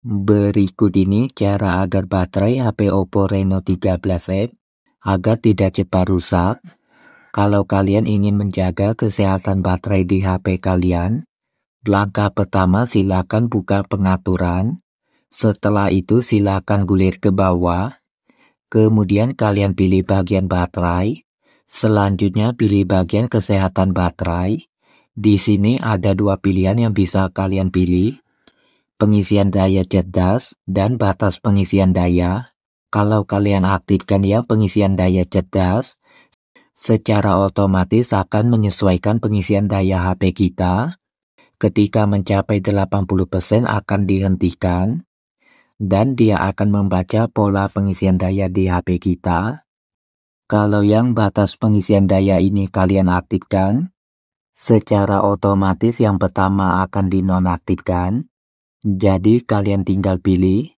Berikut ini cara agar baterai HP Oppo Reno 13F agar tidak cepat rusak. Kalau kalian ingin menjaga kesehatan baterai di HP kalian, langkah pertama silakan buka pengaturan. Setelah itu silakan gulir ke bawah. Kemudian kalian pilih bagian baterai. Selanjutnya pilih bagian kesehatan baterai. Di sini ada dua pilihan yang bisa kalian pilih. Pengisian daya cerdas dan batas pengisian daya. Kalau kalian aktifkan yang pengisian daya cerdas, secara otomatis akan menyesuaikan pengisian daya HP kita. Ketika mencapai 80% akan dihentikan, dan dia akan membaca pola pengisian daya di HP kita. Kalau yang batas pengisian daya ini kalian aktifkan, secara otomatis yang pertama akan dinonaktifkan. Jadi kalian tinggal pilih